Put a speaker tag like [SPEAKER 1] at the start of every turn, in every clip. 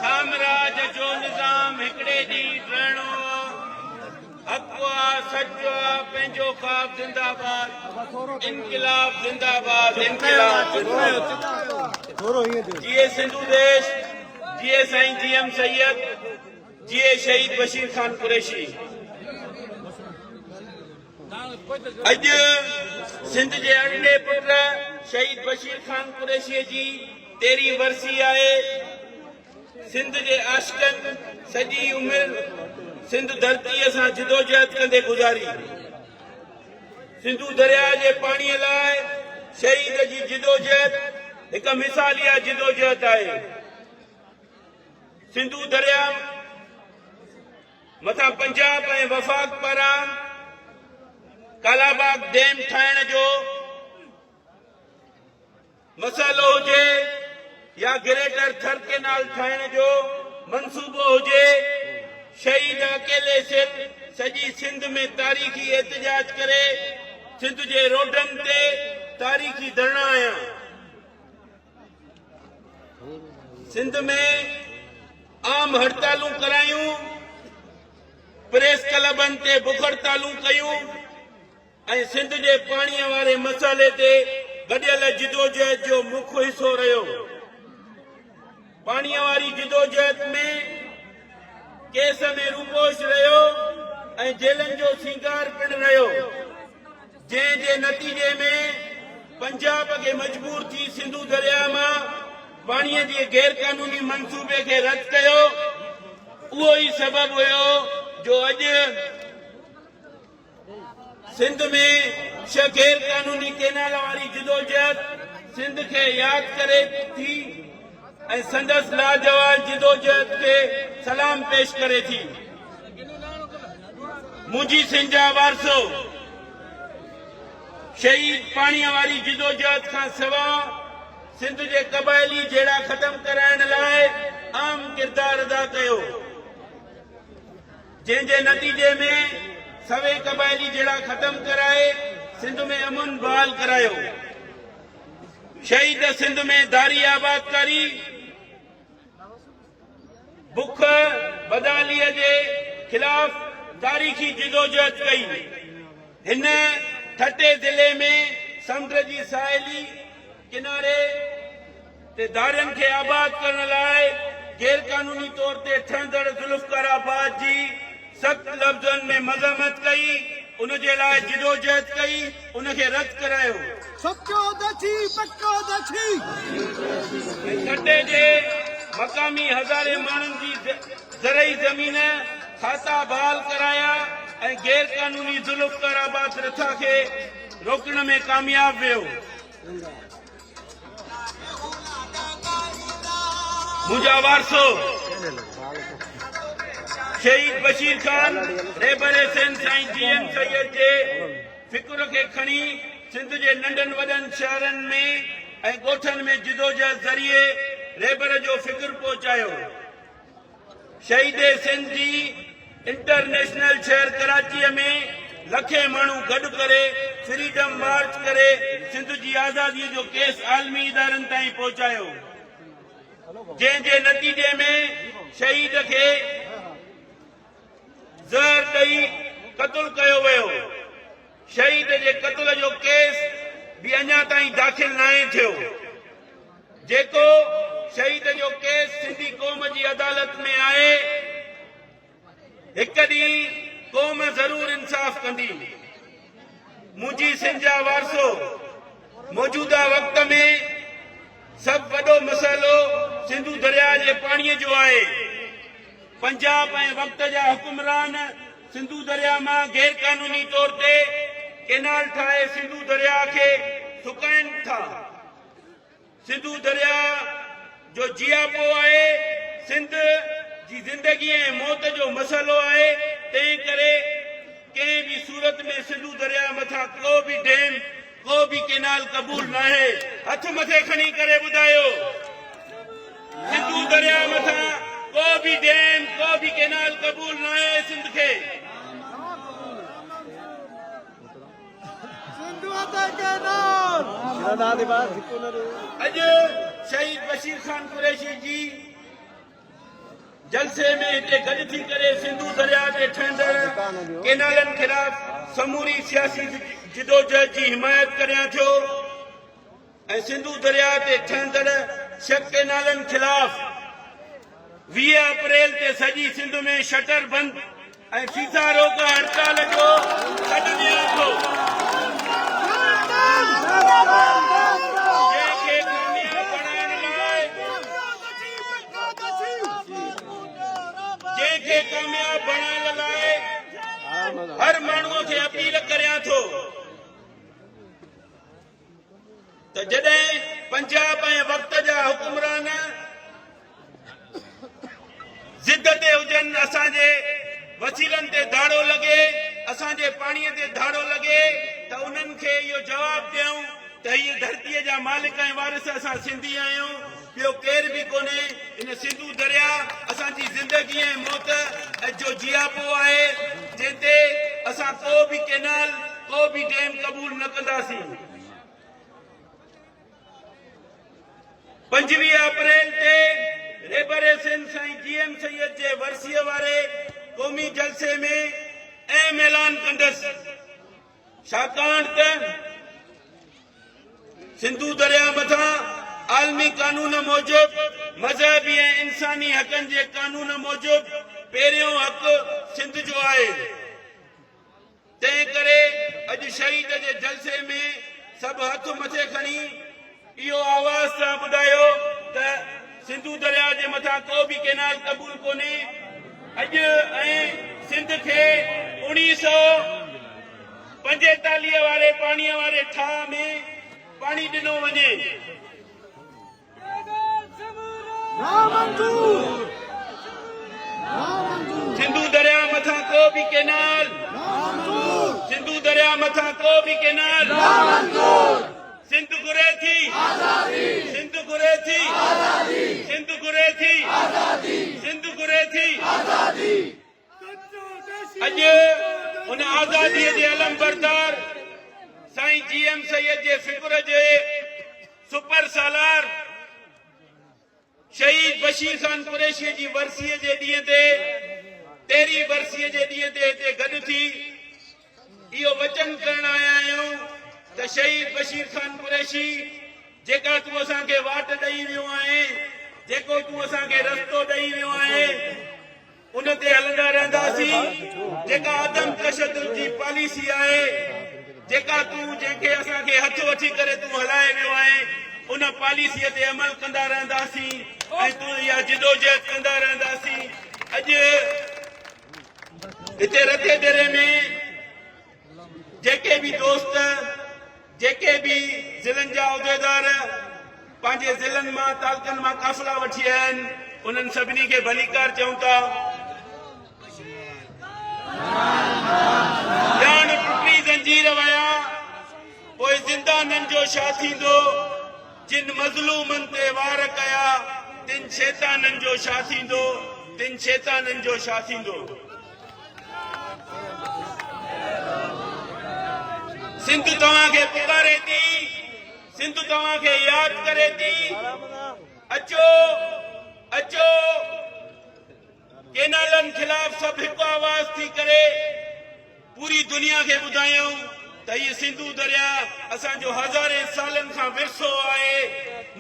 [SPEAKER 1] साम्राज्य जो निजाम हिकड़े दी रहणो अक़वा सचो पंहिंजो ख़्वाब जिंदाबाद इनकलाब जिंदाबाद इनकलाब जिए सिंधु देश जिए साईं जीएम सैयद जिए शहीद बशीर खान कुरैशी अज सिंध जे अरड़े पुट शहीद बशीर खान कुरैशी जी 13 वर्सी आहे। सिंध जे आशिकन सॼी उमिरि सिंध धरतीअ सां जिदोजहद कंदे गुज़ारी। सिंधु दरिया जे पाणीअ लाइ शहीद जी जिदोजहद हिक मिसालिया जिदोजहद आहे। सिंधु दरिया मथां पंजाब ऐं वफ़ाक पारां कालाबाग डैम ठाहिण जो मसइलो हुजे या ग्रेटर थर केनाल ठाहिण जो मंसूबो हुजे, शहीद अकेले सिर सॼी सिंध में तारीख़ी एहतजाज करे सिंध जे रोडनि ते तारीख़ी धरना आया। सिंध में आम हड़तालूं करायूं, प्रेस क्लबनि ते बुख हड़तालूं कयूं ऐं सिंध जे पाणीअ वारे मसइले ते गॾियल जिदोजहद जो मुख्य हिसो रहियो। पाणीअ वारी जिदोजहद में केस में रूपोश रहियो ऐं जेलनि जो सींगार पिण रहियो, जंहिं जे नतीजे में पंजाब खे मजबूर थी सिंधु दरिया मां पाणीअ जे गैर कानूनी मंसूबे खे रद्द कयो। उहो ई सबबु हुयो जो अॼु सिंध में 6 गैर कानूनी केनाल वारी जिदोजहद सिंध खे यादि करे थी ऐं संदसि लाजवाब जिदोजहद खे सलाम पेश करे थी। मुंहिंजी सिंध जा वारसो शहीद पाणीअ वारी जिदोजहद खां सवाइ सिंध जे क़बाइली जहिड़ा ख़तम कराइण लाइ आम किरदार अदा कयो, जंहिं जे नतीजे में सवे क़बाइली जहिड़ा ख़तम कराए सिंध में अमन बहाल करायो। शहीद सिंध में दारी आबादकारी बुख बदालीअ जे खिलाफ तारीख़ी जिदोजहद कई। हिन ठटे ज़िले में समुंड जी साहेली किनारे ते दारनि खे आबाद करण लाइ गैर कानूनी तौर ते ठहंदड़ ज़ुल्फ़कार आबाद जी सख़्त लफ़्ज़नि में मज़म्मत कई, उन जे लाइ जिदोजहद कई, उनखे रद्द करायो। ठटे जे मक़ामी हज़ारे माण्हुनि जी ज़रई ज़मीन खाता बहाल कराया ऐं गैर कानूनी ज़ुल्फ़कार आबाद रथा खे रोकण में कामयाब वियो। मुंहिंजा वारसो शहीद बशीर खान रेबरे सिंध साईं जीएम सैयद जे फिक्र खे खणी सिंध जे नंढनि वॾनि शहरनि में ऐं ॻोठनि में जिदोजहद ज़रिए रेबर जो फिक्र पहुचायो। शहीद सिंध जी इंटरनेशनल शहर कराचीअ में लखे माण्हू गॾु करे फ्रीडम मार्च करे सिंध जी आज़ादीअ जो केस आलमी इदारनि ताईं पहुचायो, जंहिं जे नतीजे में शहीद खे ज़हर ॾेई क़त्ल कयो वियो। शहीद जे क़त्ल जो केस बि अञा ताईं दाख़िल नाहे थियो, जेको शहीद जो केस सिंधी क़ौम जी अदालत में आहे। हिक ॾींहुं क़ौम ज़रूर इंसाफ़ कंदी। मुंहिंजी सिंध जा वारसो मौजूदा वक़्त में सभु वॾो मसइलो सिंधु दरिया जे पाणीअ जो आहे। पंजाब ऐं वक़्त जा हुकुमरान सिंधु दरिया मां गैर कानूनी तौर ते केनाल ठाहे सिंधु दरिया खे सुकाइनि था। सिंधु दरिया जो जियापो आहे, सिंध जी ज़िंदगी ऐं मौत जो मसइलो आहे। तंहिं करे कंहिं बि सूरत में सिंधु दरिया मथां को बि डैम को बि केनाल क़बूल न आहे। हथ मथे खणी करे ॿुधायो। सिंधु दरिया मथा को भी डैम को भी कैनाल कबूल न है सिंध के अज शहीद बशीर खान कुरैशी जी जलसे में हिते गॾु थी करे सिंधु दरिया ते ठहंदड़ कैनालनि खिलाफ़ समूरी सियासी जिदोजहद जी हिमायत करियां थियो ऐं सिंधु दरिया ते ठहंदड़ 6 कैनालनि खिलाफ़ 20 अप्रैल ते सॼी सिंध में शटर बंद ऐं सीसा रोक हड़ताल जो कढ ॾियां थो कामयाब बनाने लाए हर माण्हूअ खे अपील करियां थो त जॾहिं पंजाब ऐं वक़्त जा हुकुमरान ज़िद ते हुजनि असांजे वसीलनि ते धाड़ो लॻे असांजे पाणीअ ते धाड़ो लॻे त उन्हनि खे इहो जवाबु ॾियूं त हीअ धरतीअ जा मालिक ऐं वारिस असां सिंधी आहियूं ॿियो केर बि कोन्हे इन सिंधु दरिया असांजी ज़िंदगी ऐं मौत जो जियापो आहे जंहिंते असां को बि कैनाल को बि डैम क़बूल न कंदासीं 25 अप्रैल ते रेबरे सिंध साईं GM सैयद जे वरसीअ वारे क़ौमी जलसे में अहम ऐलान कंदसि छाकाणि त सिंधु दरिया मथां आलमी कानून मूजिब मज़हबी ऐं इंसानी हक़नि जे कानून मूजिब पहिरियों हक़ सिंध जो आहे तंहिं करे अॼु शहीद जे जलसे में सभु हथ मथे खणी इहो आवाज़ सां ॿुधायो त सिंधु दरिया जे मथां को बि कैनाल क़बूल कोन्हे अॼु ऐं सिंध खे 1945 वारे पाणीअ वारे ठाह में पाणी ॾिनो वञे सिंधु दरिया मथां को बि कैनाल सिंधु दरिया मथां को बि कैनाल सिंध घुरे थी सिंध घुरे थी सिंध घुरे थी सिंध घुरे थी अॼु उन आज़ादीअ जे अलम बरदार साईं GM सैयद जे फिक्र जे सुपर सालार शहीद बशीर खान कुरैशी जी वरसीअ जे ॾींहं ते 13 वरसीअ जे ॾींहं ते हिते गॾु थी इहो वचन करण आया आहियूं त शहीद बशीर खान कुरैशी जेका तूं असांखे वाट ॾेई वियो आहे जेको तूं असांखे रस्तो ॾेई वियो आहे उन ते हलंदा रहंदासीं जेका आदम तशद्दुद जी पॉलिसी आहे जेका तूं जंहिंखे असांखे हथ वठी करे तूं हलाए वियो आहे उन पॉलिसीअ ते अमल कंदा रहंदासीं ऐं तूं इहा जिदोजहद कंदा रहंदासीं अॼु हिते रते दरे में जेके बि दोस्त जेके बि ज़िलनि जा उहिदेदार पंहिंजे ज़िलनि मां तालुकनि मां काफ़िला वठी आया आहिनि उन्हनि सभिनी खे भलीकार चऊं था ॼाण टुटी ज़ंजीर वया पोइ ज़िंदाननि जो छा थींदो जिन मज़लूमनि ते वार कया तिन शैताननि जो छा थींदो तिन शैताननि जो छा थींदो सिंध तव्हांखे पुकारे थी सिंध तव्हांखे यादि करे थी अचो अचो कैनालनि खिलाफ़ सभु हिकु आवाज़ थी करे पूरी दुनिया खे ॿुधायूं त हीअ सिंधु दरिया असांजो हज़ारे सालनि खां विरसो आहे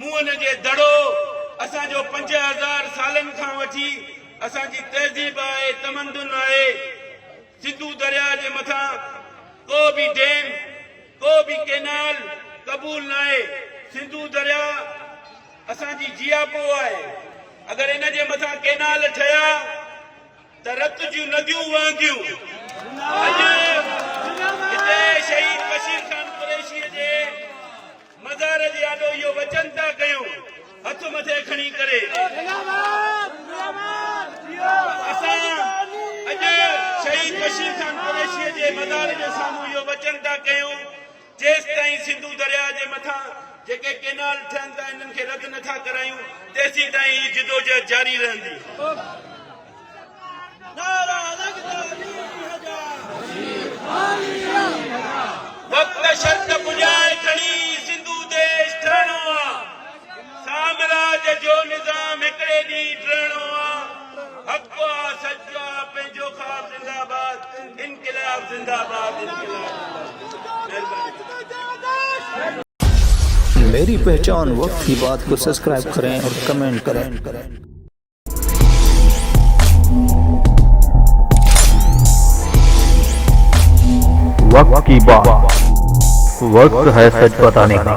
[SPEAKER 1] मुंहं जे दड़ो असांजो 5000 सालनि खां वठी असांजी तहज़ीब आहे तमदुन आहे सिंधु दरिया जे मथां को बि डैम को बि कैनाल क़बूल न आहे सिंधु दरिया असांजी जियापो आहे अगरि इन जे मथां कैनाल ठहिया त रत जूं नदियूं वहंदियूं हिते शहीद बशीर खान कुरैशी जे मज़ार जे आॾो इहो वचन था कयूं हथ मथे खणी करे असां अॼु शहीद बशीर खान कुरैशी जे मज़ार जे साम्हूं इहो वचन था कयूं त जेस ताईं सिंधु दरिया जे मथां जेके केनाल ठहनि था इन्हनि खे रद्द नथा करायूं तेसी ताईं ही जिदोजहद जारी रहंदी। वक्त शर्त पुॼाए खणी सिंधु देश ठहणो आहे, साम्राज्य जो निज़ाम हिकिड़े ॾींहुं ठहणो आहे। हक़ आहे, सच आहे, पंहिंजो ख़्वाब ज़िंदाबाद, इनक़िलाब ज़िंदाबाद, इनक़िलाब।
[SPEAKER 2] मेरी पहचान वक्त की बात को सब्सक्राइब करें और कमेंट करें।
[SPEAKER 3] वक्त की बात, वक्त है सच बताने का।